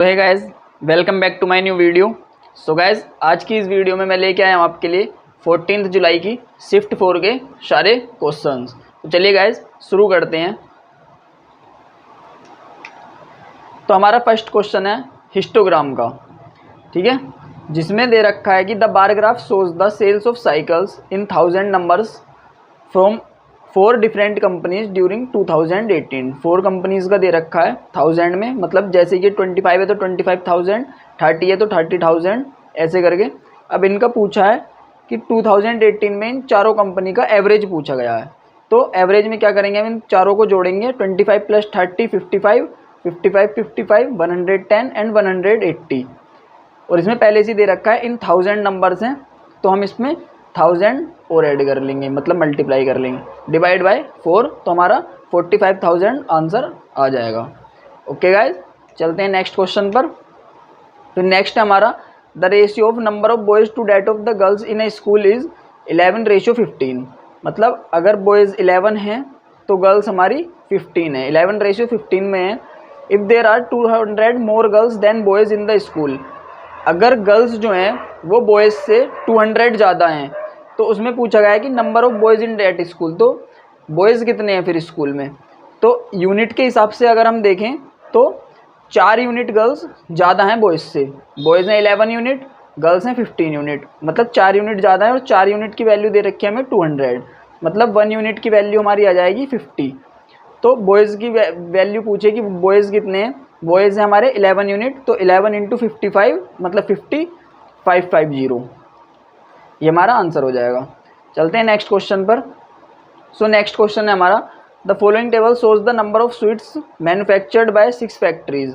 तो है guys, welcome back to my new video. So guys, आज की इस वीडियो में मैं लेके आया हूँ आपके लिए 14 जुलाई की शिफ्ट 4 के सारे क्वेश्चंस। तो चलिए गाइज शुरू करते हैं। तो हमारा फर्स्ट क्वेश्चन है हिस्टोग्राम का, ठीक है, जिसमें दे रखा है कि the bar graph shows the sales of cycles in 1000 numbers from 4 different companies during 2018। 4 companies का दे रखा है 1000 में, मतलब जैसे कि 25 है तो 25,000, 30 है तो 30,000, ऐसे करके। अब इनका पूछा है कि 2018 में इन चारों कंपनी का एवरेज पूछा गया है। तो एवरेज में क्या करेंगे, हम इन चारों को जोड़ेंगे, 25 + 30 55, 55 55 110 एंड 180। और इसमें पहले से दे रखा है इन 1000 नंबर्स हैं, तो हम इसमें 1000 और ऐड कर लेंगे, मतलब मल्टीप्लाई कर लेंगे, डिवाइड बाय 4, तो हमारा 45,000 आंसर आ जाएगा। ओके गाइज, चलते हैं नेक्स्ट क्वेश्चन पर। तो नेक्स्ट है हमारा the ratio of number of boys to that of the girls in a school is 11:15। मतलब अगर बॉयज़ 11 हैं तो गर्ल्स हमारी 15 है, 11:15 में है। If there are 200 more girls than boys in the school, अगर गर्ल्स जो हैं वो बॉयज़ से 200 ज़्यादा हैं, तो उसमें पूछा गया है कि number of boys in that school, तो बॉयज़ कितने हैं फिर स्कूल में। तो यूनिट के हिसाब से अगर हम देखें तो 4 यूनिट गर्ल्स ज़्यादा हैं बॉयज़ से। बॉयज़ हैं 11 यूनिट, गर्ल्स हैं 15 यूनिट, मतलब 4 यूनिट ज़्यादा है। और 4 यूनिट की वैल्यू दे रखी है हमें 200, मतलब 1 यूनिट की वैल्यू हमारी आ जाएगी 50। तो बॉयज़ की वैल्यू पूछे कि बॉयज़ कितने हैं, बॉयज़ हैं हमारे 11 यूनिट, तो 11 × 55 मतलब 50550, ये हमारा आंसर हो जाएगा। चलते हैं नेक्स्ट क्वेश्चन पर। सो नेक्स्ट क्वेश्चन है हमारा the following table shows the number of sweets manufactured by 6 factories.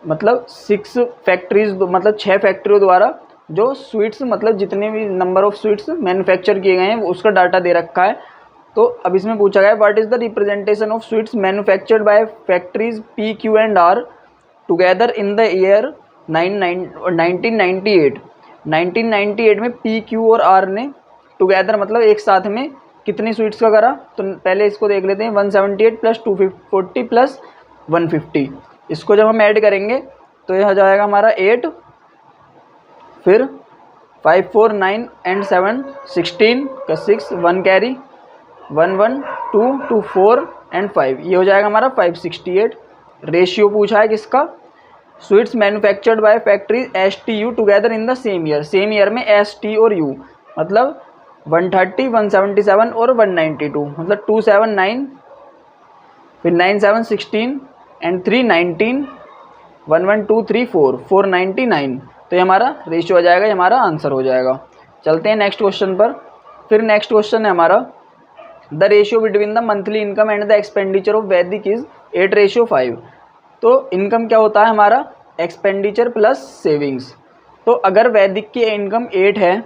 मतलब 6 फैक्ट्रीज, मतलब 6 फैक्ट्रियों द्वारा जो स्वीट्स, मतलब जितने भी नंबर ऑफ स्वीट्स मैन्युफैक्चर किए गए हैं उसका डाटा दे रखा है। तो अब इसमें पूछा गया है what is the representation of sweets manufactured by factories P, Q and R together in the year 1998। 1998 में P, Q और R ने टुगेदर मतलब एक साथ में कितनी स्वीट्स का करा। तो पहले इसको देख लेते हैं, 178 + 240 + 150। इसको जब हम ऐड करेंगे तो यह हो जाएगा हमारा 8, फिर 5 4 9 एंड 7 16 का 6 1 कैरी 1 1 2 2 4 एंड 5, ये हो जाएगा हमारा 568। रेशियो पूछा है किसका, sweets manufactured by factory STU together in the same year. Same year में ST और U, मतलब 130 177 और 192, मतलब 279, फिर 9 7 16 एंड 3 19 1 1 2 3 4 499, तो ये हमारा रेशियो आ जाएगा, ये हमारा आंसर हो जाएगा। चलते हैं नेक्स्ट क्वेश्चन पर। फिर नेक्स्ट क्वेश्चन है हमारा the ratio between the monthly income and the expenditure of वैदिक इज 8:5। तो इनकम क्या होता है हमारा, एक्सपेंडिचर प्लस सेविंग्स। तो अगर वैदिक की इनकम 8 है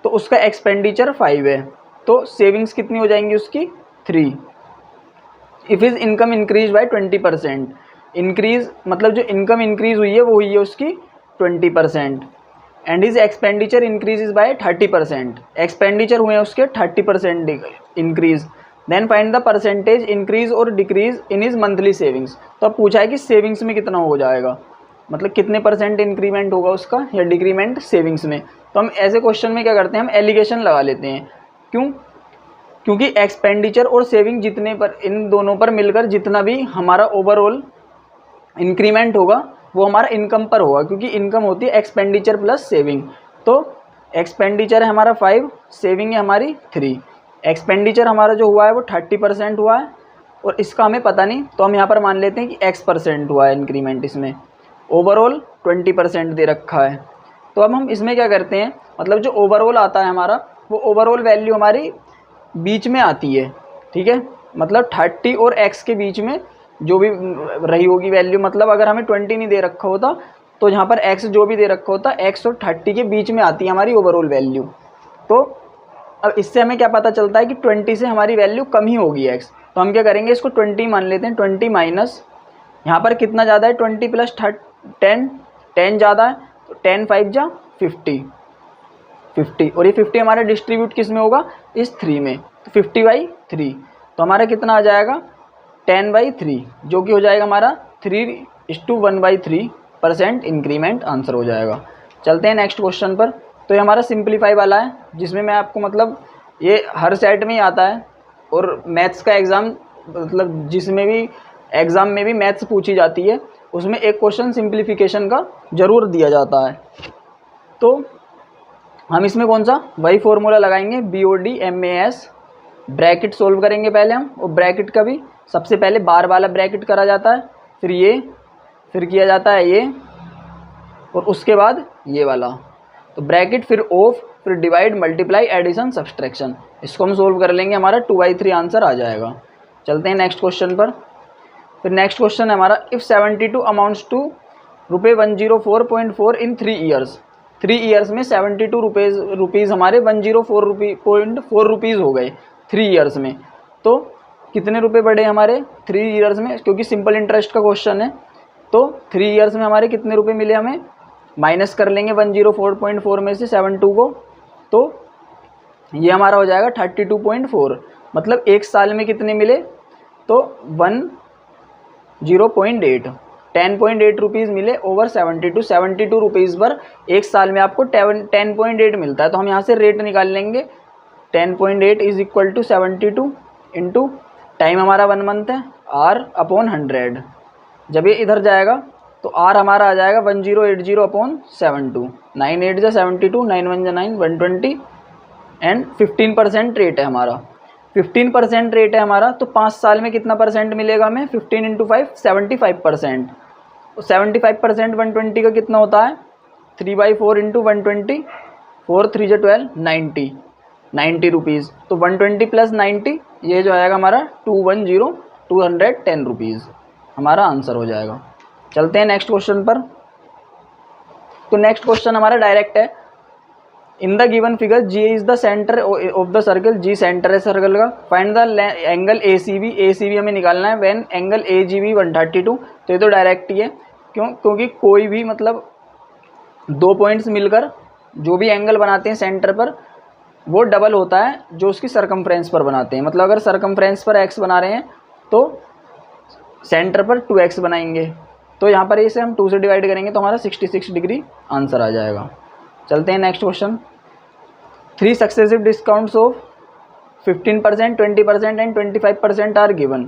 तो उसका एक्सपेंडिचर 5 है, तो सेविंग्स कितनी हो जाएंगी उसकी 3। If is income increase by 20%, increase मतलब जो इनकम इंक्रीज हुई है वो हुई है उसकी 20%। And his expenditure increases by 30%, expenditure हुए हैं उसके 30% increase. Then find the percentage increase और decrease in his monthly savings. तो अब पूछा है कि सेविंग्स में कितना हो जाएगा, मतलब कितने % इंक्रीमेंट होगा उसका या डिक्रीमेंट सेविंग्स में। तो हम ऐसे क्वेश्चन में क्या करते हैं, हम एलिगेशन लगा लेते हैं। क्यों, क्योंकि एक्सपेंडिचर और सेविंग जितने पर, इन दोनों पर मिलकर जितना भी हमारा ओवरऑल इंक्रीमेंट होगा वो हमारा इनकम पर होगा, क्योंकि इनकम होती है एक्सपेंडिचर प्लस सेविंग। तो एक्सपेंडिचर है हमारा 5, सेविंग है हमारी 3। एक्सपेंडिचर हमारा जो हुआ है वो 30% हुआ है और इसका हमें पता नहीं, तो हम यहाँ पर मान लेते हैं कि X% हुआ है इंक्रीमेंट, इसमें ओवरऑल 20% दे रखा है। तो अब हम इसमें क्या करते हैं, मतलब जो ओवरऑल आता है हमारा वो ओवरऑल वैल्यू हमारी बीच में आती है, ठीक है, मतलब 30 और X के बीच में जो भी रही होगी वैल्यू, मतलब अगर हमें 20 नहीं दे रखा होता तो यहाँ पर X जो भी दे रखा होता X और 30 के बीच में आती है हमारी ओवरऑल वैल्यू। तो अब इससे हमें क्या पता चलता है कि 20 से हमारी वैल्यू कम ही होगी X। तो हम क्या करेंगे, इसको 20 मान लेते हैं, 20 माइनस यहाँ पर कितना ज़्यादा है, 20 + 10, 10 ज़्यादा है, तो 10 5 जा 50, 50 और ये 50 हमारा डिस्ट्रीब्यूट किस में होगा, इस 3 में, तो 50/3, तो हमारा कितना आ जाएगा 10/3, जो कि हो जाएगा हमारा 3:1/3 5% इंक्रीमेंट आंसर हो जाएगा। चलते हैं नेक्स्ट क्वेश्चन पर। तो ये हमारा सिंप्लीफाई वाला है, जिसमें मैं आपको मतलब ये हर सेट में ही आता है और मैथ्स का एग्ज़ाम मतलब जिसमें भी एग्ज़ाम में भी मैथ्स पूछी जाती है उसमें एक क्वेश्चन सिंप्लीफिकेशन का ज़रूर दिया जाता है। तो हम इसमें कौन सा वही फॉर्मूला लगाएंगे BOD MAS, ब्रैकेट सोल्व करेंगे पहले हम, और ब्रैकेट का भी सबसे पहले बार वाला ब्रैकेट करा जाता है, फिर ये, फिर किया जाता है ये, और उसके बाद ये वाला। तो ब्रैकेट फिर ऑफ, फिर डिवाइड, मल्टीप्लाई, एडिशन, सब्सट्रैक्शन, इसको हम सोल्व कर लेंगे, हमारा 2/3 आंसर आ जाएगा। चलते हैं नेक्स्ट क्वेश्चन पर। फिर नेक्स्ट क्वेश्चन है हमारा, if 72 amounts to ₹104.4 in 3 years. 3 years में 72 रुपीज़ हमारे 104.4 रुपीज़ हो गए 3 ईयर्स में। तो कितने रुपए बढ़े हमारे 3 ईयर्स में, क्योंकि सिंपल इंटरेस्ट का क्वेश्चन है। तो 3 ईयर्स में हमारे कितने रुपए मिले, हमें माइनस कर लेंगे 104.4 में से 72 को, तो ये हमारा हो जाएगा 32.4। मतलब एक साल में कितने मिले, तो 10.8 10.8 रुपीज़ मिले ओवर 72 रुपीज़ पर एक साल में आपको 10.8 मिलता है। तो हम यहाँ से रेट निकाल लेंगे, 10.8 is equal to 72 into time हमारा 1 मंथ है, R/100। जब ये इधर जाएगा तो R हमारा आ जाएगा 1080/72, 9 8 जा 72, 9 1 जा 9, 120 एंड 15% रेट है हमारा। 15% रेट है हमारा, तो 5 साल में कितना परसेंट मिलेगा हमें, 15 इंटू 5 75%। तो 75% 120 का कितना होता है, 3/4 इंटू 120, 4 3 जा 12, 90 रुपीज़। तो 120 प्लस 90 ये जो आएगा हमारा 210 रुपीज़ हमारा आंसर हो जाएगा। चलते हैं नेक्स्ट क्वेश्चन पर। तो नेक्स्ट क्वेश्चन हमारा डायरेक्ट है, in the given figure G is the centre of the circle, G centre है सर्कल का, फाइंड द एंगल ACB हमें निकालना है, व्हेन एंगल AGB 132। तो ये तो डायरेक्ट ही है, क्योंकि कोई भी मतलब 2 पॉइंट्स मिलकर जो भी एंगल बनाते हैं सेंटर पर वो डबल होता है जो उसकी सरकमफ्रेंस पर बनाते हैं। मतलब अगर सरकमफ्रेंस पर x बना रहे हैं तो सेंटर पर 2x बनाएंगे। तो यहाँ पर इसे हम 2 से डिवाइड करेंगे तो हमारा 66 डिग्री आंसर आ जाएगा। चलते हैं next question. 3 successive discounts of 15%, 20% and 25% are given,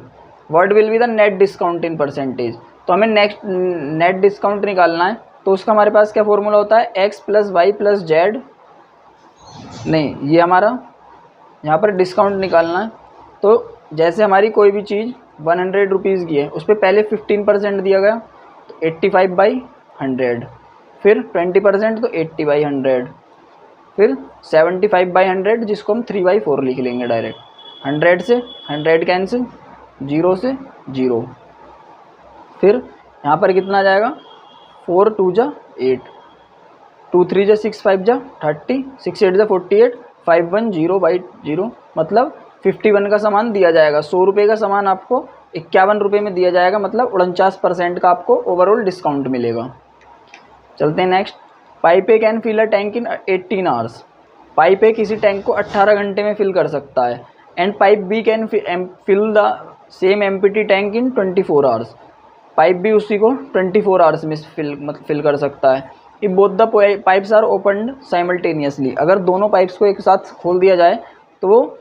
what will be the net discount in percentage. तो हमें नेट डिस्काउंट निकालना है, तो उसका हमारे पास क्या फॉर्मूला होता है, x + y + z, नहीं ये हमारा यहाँ पर डिस्काउंट निकालना है। तो जैसे हमारी कोई भी चीज़ 100 रुपीज़ की है, उस पर पहले 15% दिया गया तो 85/100, फिर 20% तो 80/100, फिर 75/100 जिसको हम 3/4 लिख लेंगे डायरेक्ट। 100 से 100 कैंसिल, 0 से 0, फिर यहाँ पर कितना आ जाएगा, 4 2 जा 8, 2 3 जा 6 5 जा 30, 6 8 जा 48, 5 1 0/0, मतलब 51 का सामान दिया जाएगा। 100 रुपये का सामान आपको 51 रुपये में दिया जाएगा, मतलब 49% का आपको ओवरऑल डिस्काउंट मिलेगा। चलते हैं next. Pipe A can fill a tank in 18 hours. Pipe A किसी टैंक को 18 घंटे में फिल कर सकता है। And pipe B can fill the same empty tank in 24 hours. Pipe भी उसी को 24 आवर्स में फिल कर सकता है। If both the pipes are opened simultaneously, अगर दोनों पाइप्स को एक साथ खोल दिया जाए तो वो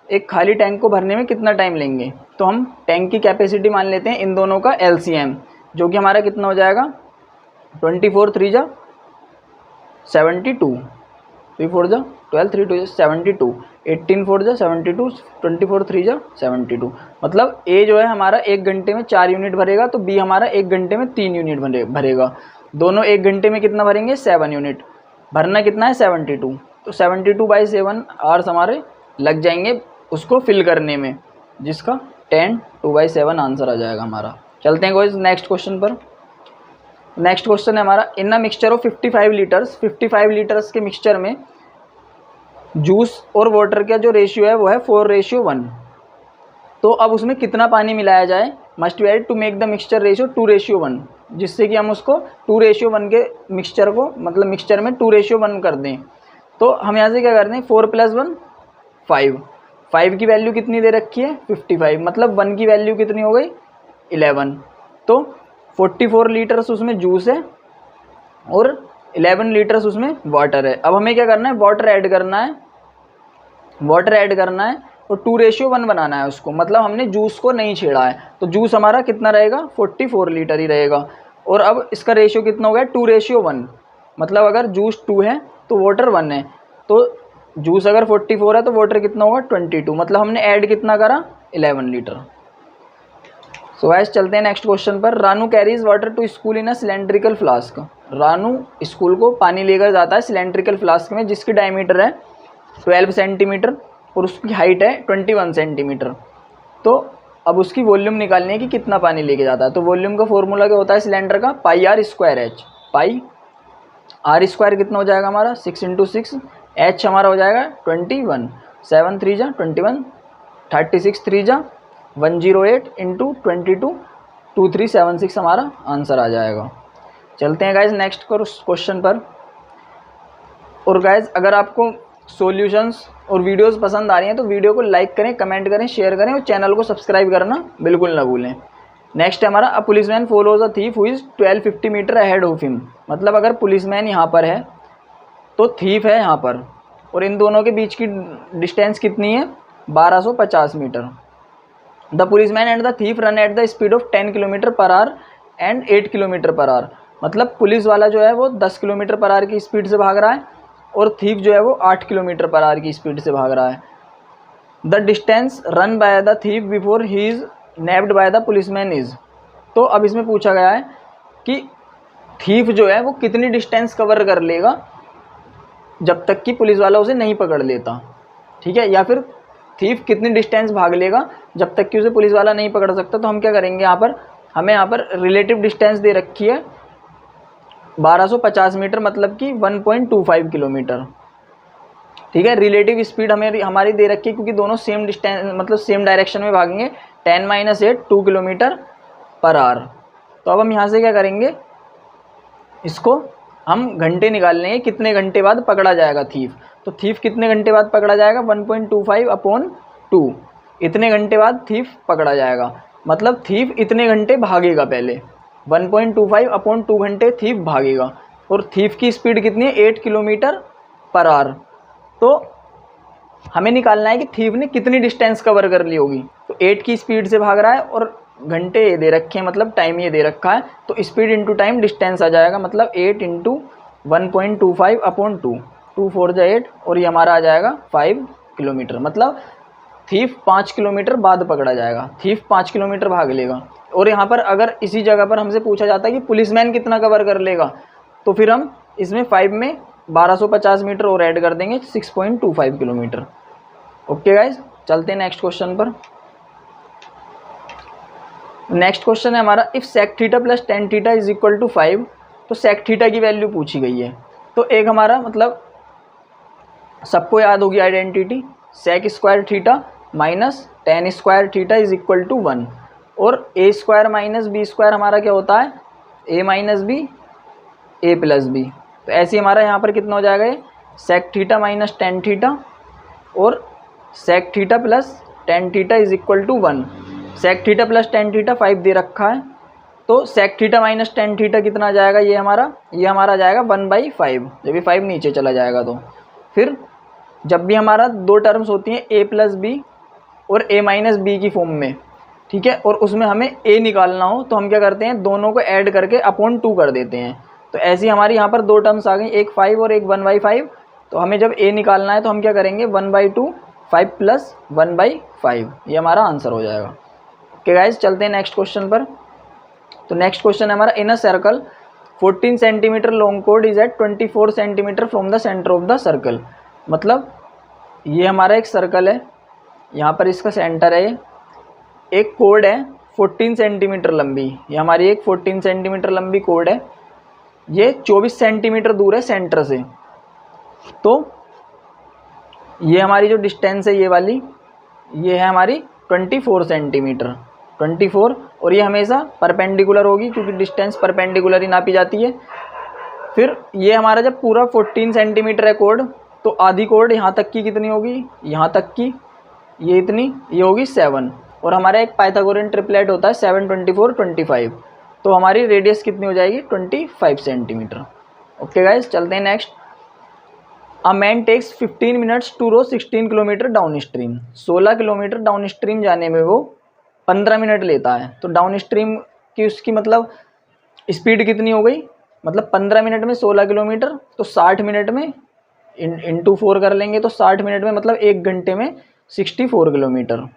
एक खाली टैंक को भरने में कितना टाइम लेंगे। तो हम टैंक की कैपेसिटी मान लेते हैं इन दोनों का LCM, जो कि हमारा कितना हो जाएगा, 24 3 जा 72, 3 4 जा 12, 3 2 जा 72, 18 4 जा 72, 24 3 जा 72। मतलब A जो है हमारा 1 घंटे में 4 यूनिट भरेगा, तो B हमारा 1 घंटे में 3 यूनिट भरेगा। दोनों 1 घंटे में कितना भरेंगे, 7 यूनिट। भरना कितना है, 72। तो 72/7 आवर्स हमारे लग जाएंगे उसको फिल करने में, जिसका 10 2/7 आंसर आ जाएगा हमारा। चलते हैं गाइस नेक्स्ट क्वेश्चन पर। नेक्स्ट क्वेश्चन है हमारा, in a mixture of 55 litres, 55 litres के मिक्सचर में जूस और वाटर का जो रेशियो है वो है 4:1। तो अब उसमें कितना पानी मिलाया जाए, must be add to make the mixture ratio 2:1, जिससे कि हम उसको 2:1 के मिक्सचर को, मतलब मिक्सचर में 2:1 कर दें। तो हम यहाँ से क्या कर दें, 4 + 1 5, 5 की वैल्यू कितनी दे रखी है 55, मतलब 1 की वैल्यू कितनी हो गई 11। तो 44 लीटर्स उसमें जूस है और 11 लीटर्स उसमें वाटर है। अब हमें क्या करना है, वाटर ऐड करना है, वाटर ऐड करना है और 2:1 बनाना है उसको, मतलब हमने जूस को नहीं छेड़ा है। तो जूस हमारा कितना रहेगा, 44 लीटर ही रहेगा। और अब इसका रेशियो कितना हो गया, 2:1, मतलब अगर जूस 2 है तो वाटर 1 है। तो जूस अगर 44 है तो वाटर कितना होगा, 22, मतलब हमने ऐड कितना करा, 11 लीटर। सो गाइस चलते हैं नेक्स्ट क्वेश्चन पर। Ranu carries water to school in a cylindrical flask. Ranu school को पानी लेकर जाता है सिलेंड्रिकल फ्लास्क में, जिसकी डायमीटर है 12 सेंटीमीटर और उसकी हाइट है 21 सेंटीमीटर। तो अब उसकी वॉल्यूम निकालनी है कि कितना पानी लेके जाता है। तो वॉल्यूम का फॉर्मूला क्या होता है सिलेंडर का, पाई आर स्क्वायर एच। पाई आर स्क्वायर कितना हो जाएगा हमारा, 6 × 6, एच हमारा हो जाएगा 21, 7 3 जा 21, 36 3 जा 108 × 22, 2376 हमारा आंसर आ जाएगा। चलते हैं गाइज नेक्स्ट क्वेश्चन पर। और गाइज अगर आपको सॉल्यूशंस और वीडियोस पसंद आ रही हैं तो वीडियो को लाइक करें, कमेंट करें, शेयर करें और चैनल को सब्सक्राइब करना बिल्कुल ना भूलें। नेक्स्ट है हमारा, a policeman follows a thief who is 1250 metre ahead of him. मतलब अगर पुलिसमैन यहाँ पर है तो थीफ है यहाँ पर, और इन दोनों के बीच की डिस्टेंस कितनी है, 1250 metre. The policeman and the thief run at the speed of 10 kilometre per hour and 8 kilometre per hour. मतलब पुलिस वाला जो है वो 10 किलोमीटर पर आवर की स्पीड से भाग रहा है और थीफ जो है वो 8 किलोमीटर पर आवर की स्पीड से भाग रहा है। The distance run by the thief before he is nabbed by the policeman is. तो अब इसमें पूछा गया है कि थीफ जो है वो कितनी डिस्टेंस कवर कर लेगा जब तक कि पुलिस वाला उसे नहीं पकड़ लेता, ठीक है, या फिर थीफ कितनी डिस्टेंस भाग लेगा जब तक कि उसे पुलिस वाला नहीं पकड़ सकता। तो हम क्या करेंगे, यहाँ पर हमें यहाँ पर रिलेटिव डिस्टेंस दे रखी है 1250 मीटर, मतलब कि 1.25 किलोमीटर, ठीक है। रिलेटिव स्पीड हमें हमारी दे रखी है क्योंकि दोनों सेम डिस्टेंस मतलब सेम डायरेक्शन में भागेंगे, 10 - 8 2 किलोमीटर पर आवर। तो अब हम यहाँ से क्या करेंगे, इसको हम घंटे निकालने हैं, कितने घंटे बाद पकड़ा जाएगा थीफ। तो थीफ कितने घंटे बाद पकड़ा जाएगा, 1.25/2, इतने घंटे बाद थीफ पकड़ा जाएगा। मतलब थीफ इतने घंटे भागेगा पहले, 1.25/2 घंटे थीफ भागेगा। और थीफ की स्पीड कितनी है, 8 किलोमीटर पर आवर। तो हमें निकालना है कि थीफ ने कितनी डिस्टेंस कवर कर ली होगी। तो 8 की स्पीड से भाग रहा है और घंटे ये दे रखे हैं, मतलब टाइम ये दे रखा है, तो स्पीड इंटू टाइम डिस्टेंस आ जाएगा, मतलब 8 × 1.25/2, 2 4 जा 8 और ये हमारा आ जाएगा 5 किलोमीटर। मतलब थीफ 5 किलोमीटर बाद पकड़ा जाएगा, थीफ 5 किलोमीटर भाग लेगा। और यहाँ पर अगर इसी जगह पर हमसे पूछा जाता है कि पुलिसमैन कितना कवर कर लेगा, तो फिर हम इसमें 5 में 1250 मीटर और ऐड कर देंगे, 6.25 किलोमीटर। ओके गाइज, चलते हैं नेक्स्ट क्वेश्चन पर। नेक्स्ट क्वेश्चन है हमारा, if sec theta + tan theta is equal to 5। तो sec थीटा की वैल्यू पूछी गई है। तो एक हमारा मतलब सबको याद होगी identity, sec square theta minus tan square theta is equal to 1। और a square minus b square हमारा क्या होता है, a minus B a plus B. तो ऐसे हमारा यहाँ पर कितना हो जाएगा, ये sec theta minus tan theta और sec theta plus tan theta is equal to 1। sec theta plus tan theta 5 दे रखा है, तो sec theta minus tan theta कितना आ जाएगा, ये हमारा आ जाएगा 1/5, जब ये 5 नीचे चला जाएगा। तो फिर जब भी हमारा दो टर्म्स होती हैं a प्लस बी और a माइनस बी की फॉर्म में, ठीक है, और उसमें हमें a निकालना हो तो हम क्या करते हैं, दोनों को ऐड करके अपॉन 2 कर देते हैं। तो ऐसी हमारी यहाँ पर दो टर्म्स आ गई, एक 5 और एक 1/5। तो हमें जब a निकालना है तो हम क्या करेंगे, 1/2, 5 + 1/5, ये हमारा आंसर हो जाएगा। ओके गाइज, चलते हैं नेक्स्ट क्वेश्चन पर। तो नेक्स्ट क्वेश्चन है हमारा, in a circle 14 centimetre long कोड is at 24 centimetre from the centre of the circle. मतलब ये हमारा एक सर्कल है, यहाँ पर इसका सेंटर है, एक कोड है 14 सेंटीमीटर लंबी, ये हमारी एक 14 सेंटीमीटर लंबी कोड है, ये 24 सेंटीमीटर दूर है सेंटर से। तो ये हमारी जो डिस्टेंस है ये वाली, ये है हमारी 24 सेंटीमीटर, 24, और ये हमेशा परपेंडिकुलर होगी क्योंकि डिस्टेंस परपेंडिकुलर ही नापी जाती है। फिर ये हमारा जब पूरा 14 सेंटीमीटर है कोड, तो आधी कोड यहाँ तक की कितनी होगी, यहाँ तक की ये इतनी, ये होगी 7। और हमारा एक पाइथागोरियन ट्रिपलेट होता है 7 24 25। तो हमारी रेडियस कितनी हो जाएगी, 25 सेंटीमीटर। ओके गाइस, चलते हैं next. A man takes 15 minutes to row 16 kilometre downstream. 16 kilometre downstream जाने में वो 15 मिनट लेता है। तो डाउन स्ट्रीम की उसकी मतलब स्पीड कितनी हो गई, मतलब 15 मिनट में 16 किलोमीटर, तो 60 मिनट में इंटू 4 कर लेंगे तो 60 मिनट में मतलब 1 घंटे में 64 किलोमीटर।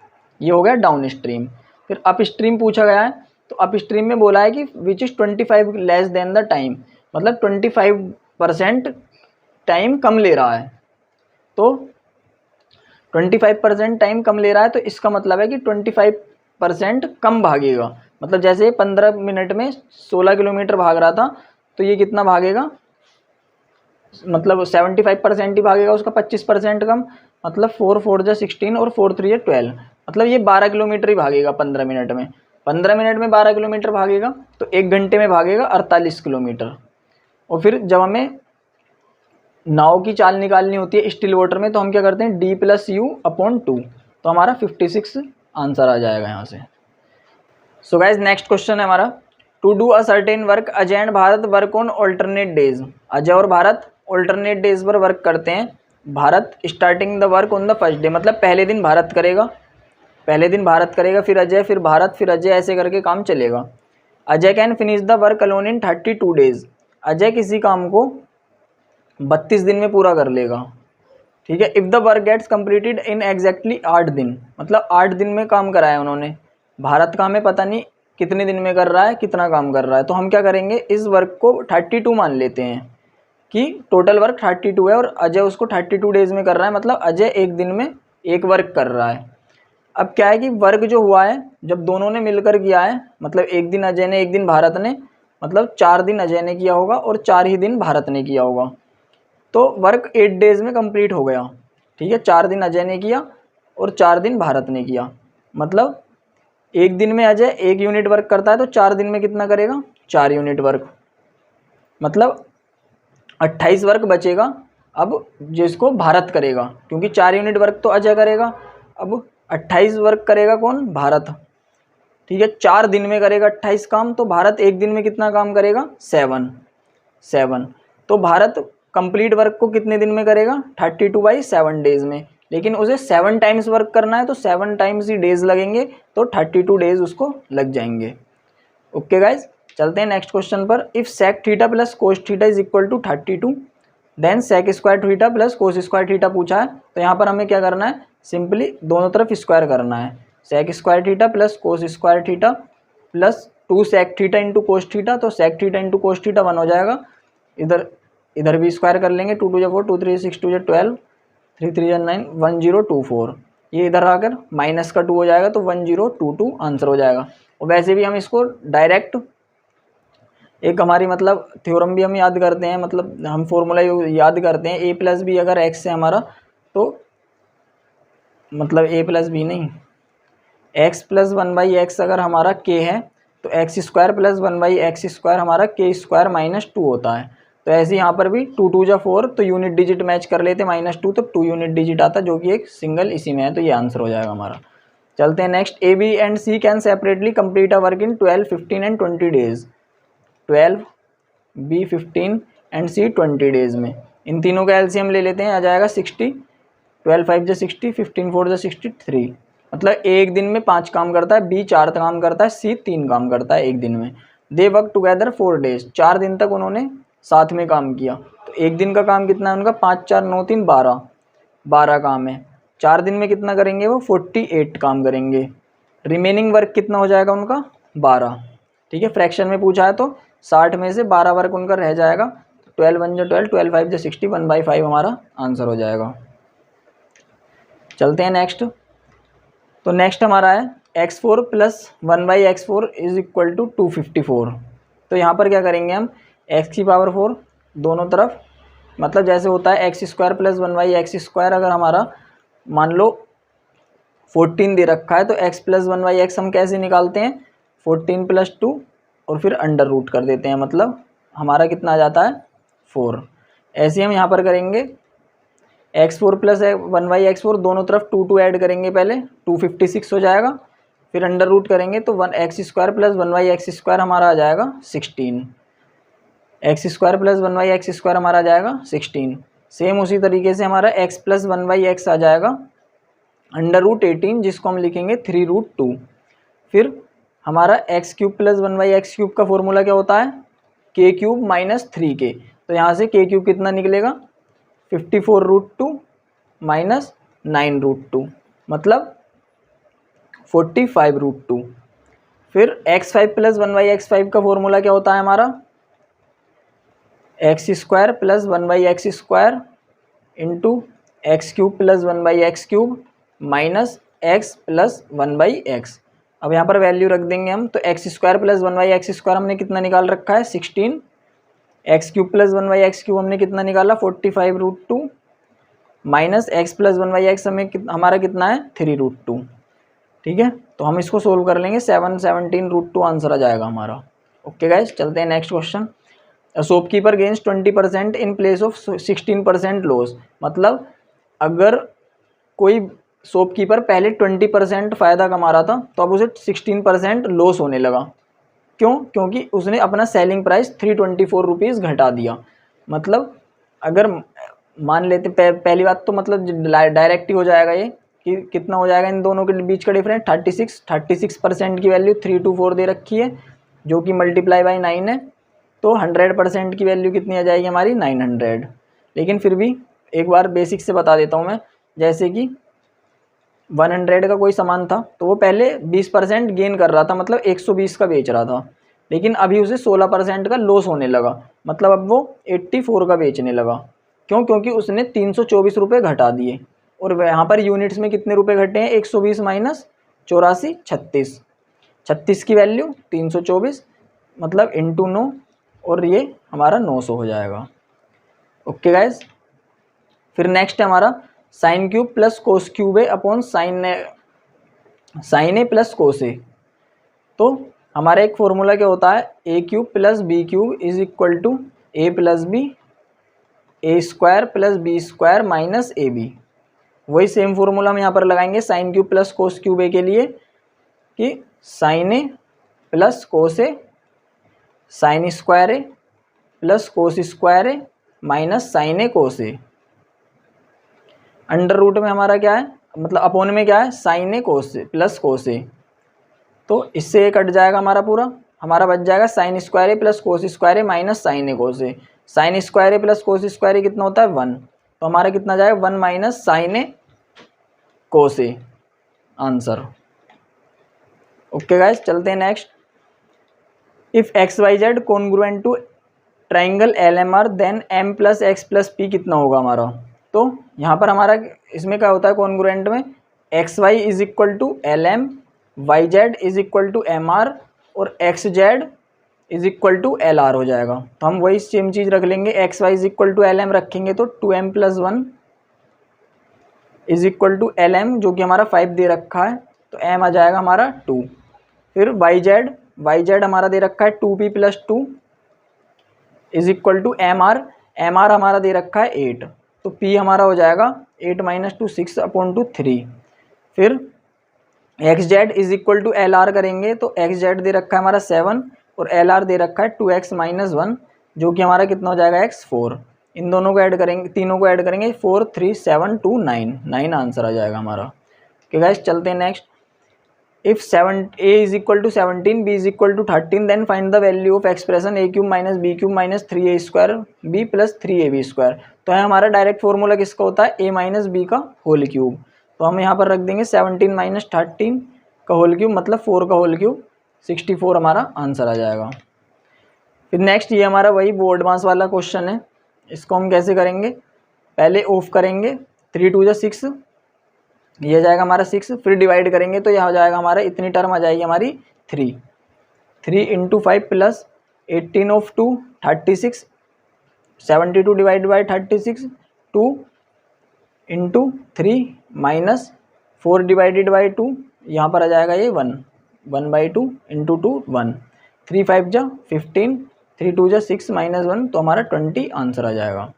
ये हो गया डाउन स्ट्रीम। फिर अप स्ट्रीम पूछा गया है, तो अप स्ट्रीम में बोला है कि which is 25 less than the time, मतलब 25% टाइम कम ले रहा है। तो 25% टाइम कम ले रहा है, तो इसका मतलब है कि 25% कम भागेगा। मतलब जैसे 15 मिनट में 16 किलोमीटर भाग रहा था, तो ये कितना भागेगा, मतलब 75% ही भागेगा उसका, 25% कम, मतलब 4 4 जा 16 और 4 3 जा 12, मतलब ये 12 किलोमीटर ही भागेगा 15 मिनट में। 15 मिनट में 12 किलोमीटर भागेगा, तो 1 घंटे में भागेगा 48 किलोमीटर। और फिर जब हमें नाव की चाल निकालनी होती है स्टिल वाटर में, तो हम क्या करते हैं, D+U/2, तो हमारा 56 आंसर आ जाएगा यहाँ से। सो गाइज नेक्स्ट क्वेश्चन है हमारा, to do a certain work Ajay and Bharat work on alternate days. Ajay और भारत ऑल्टरनेट डेज पर वर्क करते हैं। Bharat starting the work on the first day, मतलब पहले दिन भारत करेगा, पहले दिन भारत करेगा, फिर अजय, फिर भारत, फिर अजय, ऐसे करके काम चलेगा। Ajay can finish the work alone in 32 days. Ajay किसी काम को 32 दिन में पूरा कर लेगा, ठीक है। If the work gets completed in exactly 8 दिन, मतलब 8 दिन में काम कराया उन्होंने। भारत का हमें पता नहीं कितने दिन में कर रहा है, कितना काम कर रहा है, तो हम क्या करेंगे, इस वर्क को 32 मान लेते हैं कि टोटल वर्क 32 है और अजय उसको 32 डेज में कर रहा है, मतलब अजय एक दिन में एक वर्क कर रहा है। अब क्या है कि वर्क जो हुआ है जब दोनों ने मिलकर किया है, मतलब एक दिन अजय ने एक दिन भारत ने, मतलब 4 दिन अजय ने किया होगा और 4 ही दिन भारत ने किया होगा, तो वर्क 8 डेज में कंप्लीट हो गया, ठीक है। 4 दिन अजय ने किया और 4 दिन भारत ने किया, मतलब एक दिन में अजय 1 यूनिट वर्क करता है, तो 4 दिन में कितना करेगा, 4 यूनिट वर्क, मतलब 28 वर्क बचेगा अब जिसको भारत करेगा, क्योंकि 4 यूनिट वर्क तो अजय करेगा, अब 28 वर्क करेगा कौन, भारत, ठीक है। 4 दिन में करेगा 28 काम, तो भारत एक दिन में कितना काम करेगा, 7। तो भारत कंप्लीट वर्क को कितने दिन में करेगा, 32/7 डेज में, लेकिन उसे 7 टाइम्स वर्क करना है, तो 7 टाइम्स ही डेज लगेंगे, तो 32 डेज उसको लग जाएंगे। ओके गाइज, चलते हैं नेक्स्ट क्वेश्चन पर। If sec theta plus cos theta is equal to 32, then sec square theta plus cos square theta पूछा है, तो यहाँ पर हमें क्या करना है, सिंपली दोनों तरफ स्क्वायर करना है। Sec square theta plus cos square theta plus 2 sec theta into cos theta, तो sec theta into cos theta 1 हो जाएगा, इधर भी स्क्वायर कर लेंगे, 2 2 जा 4, 2 3 6, 2 जा 12, 3 3 जा 9, 1024, ये इधर आकर माइनस का 2 हो जाएगा, तो 1022 आंसर हो जाएगा। और वैसे भी हम इसको डायरेक्ट एक हमारी मतलब थ्योरम भी हम याद करते हैं, मतलब हम फॉर्मूला याद करते हैं, a+b अगर x है हमारा, तो मतलब a+b नहीं, x + 1/x अगर हमारा k है, तो x² + 1/x² हमारा k² - 2 होता है। तो ऐसे यहाँ पर भी 2 2 जा 4, तो यूनिट डिजिट मैच कर लेते, -2, तो 2 यूनिट डिजिट आता, जो कि एक सिंगल इसी में है, तो ये आंसर हो जाएगा हमारा। चलते हैं नेक्स्ट। A B and C can separately complete a work in 12, 15 एंड 20 days. 12, B 15 and C 20 days में, इन तीनों का एलसीएम ले लेते हैं, आ जाएगा 60, 12 5 जा 60, 15 4 जा 63, मतलब एक दिन में 5 काम करता है, बी 4 काम करता है, सी 3 काम करता है एक दिन में। दे वर्क टुगेदर 4 डेज, 4 दिन तक उन्होंने साथ में काम किया, तो एक दिन का काम कितना है उनका, 5 4 9 3 12, 12 काम है। 4 दिन में कितना करेंगे वो, 48 काम करेंगे। रिमेनिंग वर्क कितना हो जाएगा उनका, 12, ठीक है। फ्रैक्शन में पूछा है तो 60 में से 12 वर्क उनका रह जाएगा, 12 1 जा 12, 12 5 जा 60, 1/5 हमारा आंसर हो जाएगा। चलते हैं नेक्स्ट। तो नेक्स्ट हमारा है x4 + 1/x4 is equal to 254। तो यहाँ पर क्या करेंगे हम, x⁴ दोनों तरफ, मतलब जैसे होता है x² + 1/x², अगर हमारा मान लो 14 दे रखा है, तो x + 1/x हम कैसे निकालते हैं, 14 + 2 और फिर अंडर रूट कर देते हैं, मतलब हमारा कितना आ जाता है, 4। ऐसे हम यहाँ पर करेंगे, x4 + 1/x4 दोनों तरफ 2 2 ऐड करेंगे, पहले 256 हो जाएगा, फिर अंडर रूट करेंगे, तो x² + 1/x² हमारा आ जाएगा 16। X square plus 1 by x square हमारा आ जाएगा 16। सेम उसी तरीके से हमारा x प्लस 1 बाई एक्स आ जाएगा √18, जिसको हम लिखेंगे 3√2। फिर हमारा x cube plus 1 by x cube का फॉर्मूला क्या होता है, के क्यूब माइनस 3k। तो यहाँ से के क्यूब कितना निकलेगा, 54√2 माइनस 9√2 मतलब 45√2। फिर x5 प्लस 1 बाई x5 का फॉर्मूला क्या होता है हमारा, x square plus 1 by x square into x cube plus 1 by x cube minus x plus 1 by x. अब यहाँ पर वैल्यू रख देंगे हम, तो x square plus 1 by x square हमने कितना निकाल रखा है 16, x cube plus 1 by x cube हमने कितना निकाला 45√2 minus x plus 1 by x हमारा कितना है 3√2। ठीक है, तो हम इसको सोल्व कर लेंगे, 17√2 आंसर आ जाएगा हमारा। ओके गाइस, चलते हैं next question. Shopkeeper gains 20% in place of 16% loss. मतलब अगर कोई शॉपकीपर पहले 20% फ़ायदा कमा रहा था तो अब उसे 16% लॉस होने लगा। क्यों? क्योंकि उसने अपना सेलिंग प्राइस 324 रुपीज़ घटा दिया। मतलब अगर मान लेते पहली बात तो मतलब डायरेक्ट ही हो जाएगा ये कि कितना हो जाएगा इन दोनों के बीच का डिफरेंस 36% की वैल्यू 324 दे रखी है जो कि मल्टीप्लाई बाई 9 है, तो 100% की वैल्यू कितनी आ जाएगी हमारी 900। लेकिन फिर भी एक बार बेसिक से बता देता हूँ मैं, जैसे कि 100 का कोई सामान था तो वो पहले 20% गेन कर रहा था, मतलब 120 का बेच रहा था, लेकिन अभी उसे 16% का लॉस होने लगा, मतलब अब वो 84 का बेचने लगा। क्यों? क्योंकि उसने 324 रुपये घटा दिए। और यहाँ पर यूनिट्स में कितने रुपए घटे हैं, 120 माइनस 84 36, 36 की वैल्यू 324 मतलब इंटू 9, और ये हमारा 900 हो जाएगा। ओके गाइज, फिर नेक्स्ट है हमारा sine cube plus cos cube A upon sine A plus cos A. तो हमारा एक फॉर्मूला क्या होता है, A cube plus B cube is equal to A plus B, A square plus B square minus A B. वही same formula हम यहाँ पर लगाएंगे sine cube plus cos cube A के लिए कि sine A plus cos A sine square A plus cos square A minus sine A cos A. Under root में हमारा क्या है, मतलब अपोन में क्या है, sign A cos A plus cos A. तो इससे ये कट जाएगा हमारा पूरा, हमारा बच जाएगा sine square A plus cos square A minus sine A cos A. Sine square A plus cos square A कितना होता है 1, तो हमारा कितना जाएगा 1 minus sine A cos A answer. Okay guys, चलते हैं next. If X Y Z congruent to triangle L M R then M plus X plus P कितना होगा हमारा। तो यहाँ पर हमारा इसमें क्या होता है कॉन्ग्रुएंट में, X Y is equal to L M, Y Z is equal to M R और X Z is equal to L R हो जाएगा। तो हम वही सेम चीज़ रख लेंगे, X Y is equal to L M रखेंगे तो 2m plus 1 is equal to L M जो कि हमारा 5 दे रखा है, तो m आ जाएगा हमारा 2। फिर वाई जेड हमारा दे रखा है 2p plus 2 is equal to M R हमारा दे रखा है 8, तो p हमारा हो जाएगा 8 माइनस 2 6 अपॉन 3। फिर X Z is equal to L R करेंगे तो एक्स जेड दे रखा है हमारा 7 और एल आर दे रखा है 2x माइनस 1 जो कि हमारा कितना हो जाएगा x4। इन दोनों को ऐड करेंगे, तीनों को ऐड करेंगे 4 3 7 2 9 आंसर आ जाएगा हमारा। ओके गाइस, चलते हैं next. If a is equal to 17 b is equal to 13 then find the value of expression a cube minus B cube minus 3a square b plus 3ab square. तो है हमारा direct formula किसका होता है, a minus B का whole cube. तो हम यहाँ पर रख देंगे 17 माइनस 13 का होल क्यूब मतलब 4 का होल क्यूब, 64 हमारा आंसर आ जाएगा। फिर नेक्स्ट ये हमारा वही बोर्ड मास वाला क्वेश्चन है, इसको हम कैसे करेंगे, पहले ऑफ करेंगे 3 2 6, ये जाएगा हमारा 6, फिर डिवाइड करेंगे तो यह हो जाएगा हमारा इतनी टर्म आ जाएगी हमारी 3 into 5 plus 18 of 2 36, 72 divide by 36 2 into 3 minus 4 divided by 2, यहाँ पर आ जाएगा ये 1 बाई 2 इंटू 2 1, 3 5 जा 15, 3 2 जा 6 माइनस 1, तो हमारा 20 आंसर आ जाएगा।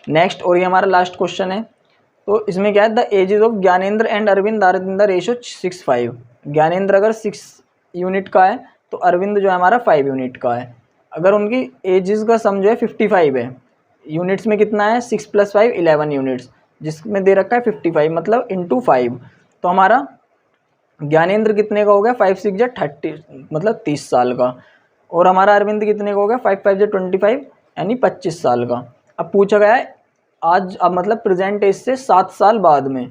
नेक्स्ट और ये हमारा लास्ट क्वेश्चन है, तो इसमें क्या है, the ages of Gyanendra and Arvind are in the ratio 6:5। Gyanendra अगर 6 यूनिट का है तो अरविंद जो है हमारा 5 यूनिट का है। अगर उनकी एजेस का सम जो है 55 है, यूनिट्स में कितना है 6 + 5 11 यूनिट्स, जिसमें दे रखा है 55 मतलब इंटू 5, तो हमारा ज्ञानेंद्र कितने का हो गया 5 6 जा 30 मतलब 30 साल का, और हमारा अरविंद कितने का हो गया 5 5 जा 25 यानी 25 साल का। अब पूछा गया है आज, अब मतलब प्रेजेंट एज से 7 साल बाद में,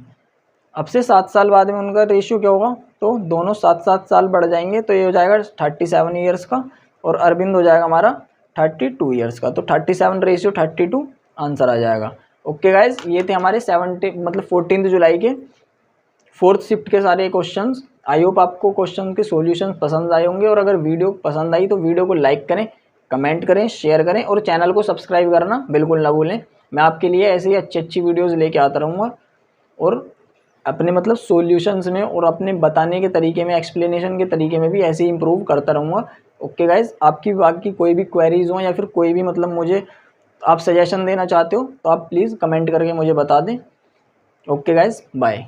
अब से 7 साल बाद में उनका रेशियो क्या होगा, तो दोनों 7 साल बढ़ जाएंगे, तो ये हो जाएगा 37 ईयर्स का, और अरविंद हो जाएगा हमारा 32 ईयर्स का, तो 37 रेशियो 32 आंसर आ जाएगा। ओके गाइज, ये थे हमारे 14 जुलाई के 4th शिफ्ट के सारे क्वेश्चंस। आई होप आपको क्वेश्चन के सॉल्यूशन पसंद आए होंगे, और अगर वीडियो पसंद आई तो वीडियो को लाइक करें, कमेंट करें, शेयर करें, और चैनल को सब्सक्राइब करना बिल्कुल ना भूलें। मैं आपके लिए ऐसे ही अच्छी वीडियोज़ लेके आता रहूँगा, और अपने मतलब सॉल्यूशंस में और अपने बताने के तरीके में, एक्सप्लेनेशन के तरीके में भी ऐसे ही इम्प्रूव करता रहूँगा। ओके गाइज, आपकी बाकी कोई भी क्वेरीज हो या फिर कोई भी मतलब मुझे आप सजेशन देना चाहते हो तो आप प्लीज़ कमेंट करके मुझे बता दें। Okay guys, bye.